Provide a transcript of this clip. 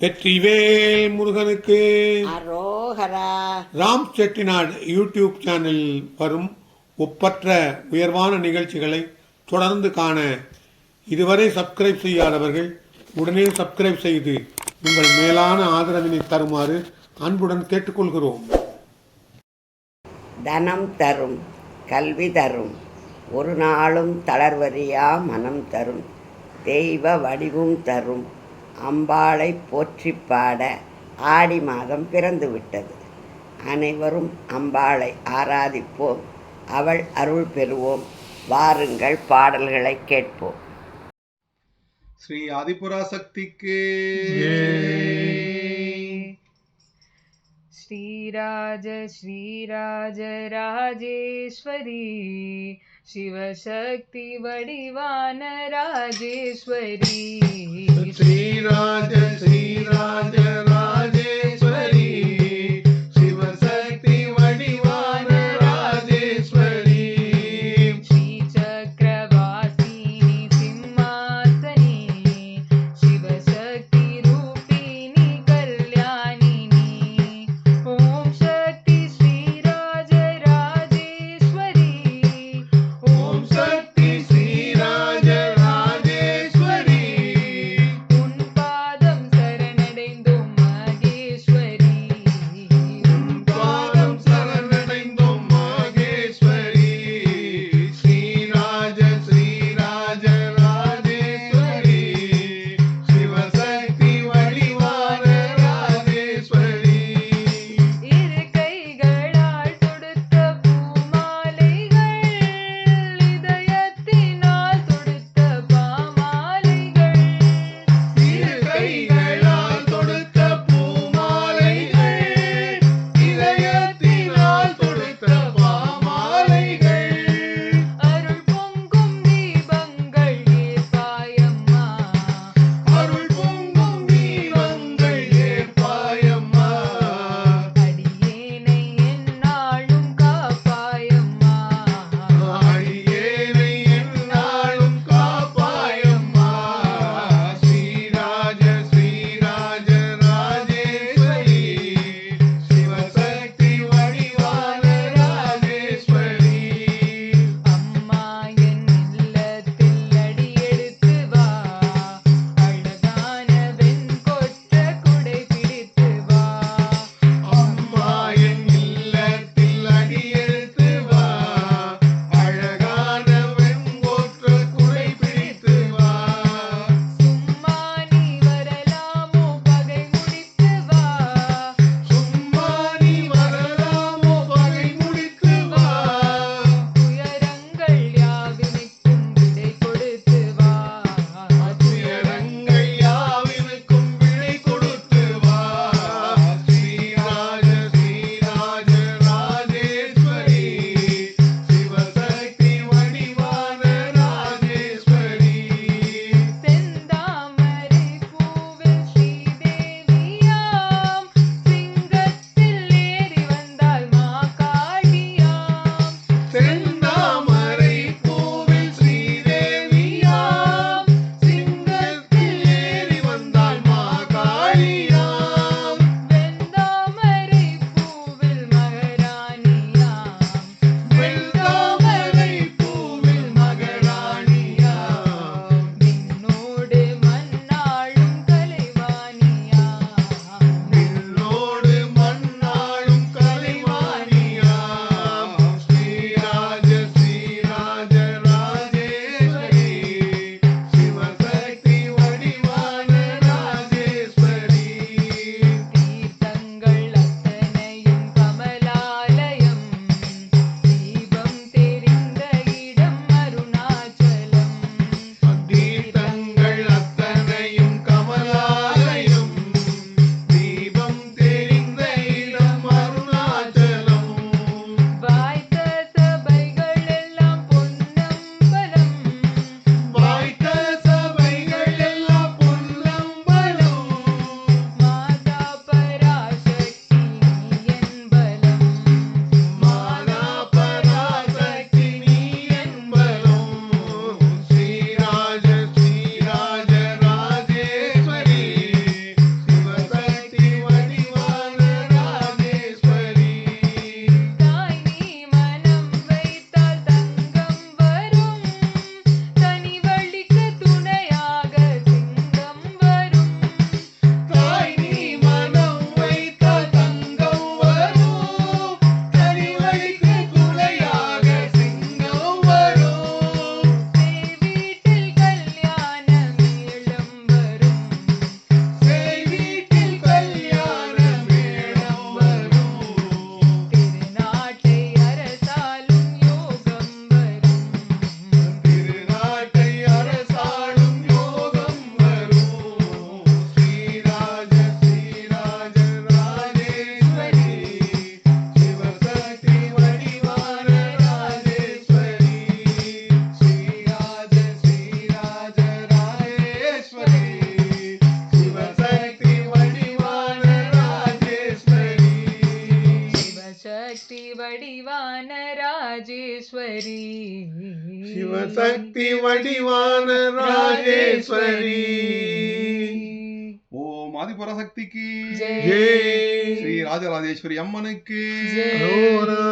வெற்றிவேல் முருகனுக்கு அரோகரா. ராம் செட்டிநாடு யூடியூப் சேனலில் வரும் ஒப்பற்ற உயர்வான நிகழ்ச்சிகளை தொடர்ந்து காண இதுவரை சப்ஸ்கிரைப் செய்யாதவர்கள் உடனே சப்ஸ்கிரைப் செய்து உங்கள் மேலான ஆதரவினை தருமாறு அன்புடன் கேட்டுக்கொள்கிறோம். தனம் தரும், கல்வி தரும், ஒரு நாளும் தளர்வறியா மனம் தரும், தெய்வ வடிவும் தரும், அம்பாளை போற்றி பாட ஆடி மாதம் பிறந்து விட்டது. அனைவரும் அம்பாளை ஆராதிப்போம், அவள் அருள் பெறுவோம். வாருங்கள், பாடல்களை கேட்போம். ஸ்ரீ ஆதிபராசக்திக்கு श्रीराज श्रीराज राजेश्वरी, शिवशक्ति वडिवान राजेश्वरी. श्रीराज श्रीराज राजेश्वरी, शिवशक्ति वडिवान राजेश्वरी. श्रीचक्रवासिनी सिंहासनी, शिवशक्ति रूपिणी कल्याणिनी. ओम शक्ति श्रीराज राजेश्वरी, ओम शक्ति श्रीराज राजेश्वरी. उन पादम வடிவான ராஜேஸ்வரி சிவசக்தி வடிவான ராஜேஸ்வரி ஓம் ஆதிபராசக்திக்கு ஜெய். ஜெய் ஸ்ரீ ராஜராஜேஸ்வரி அம்மனுக்கு ஜெய். அரோரா.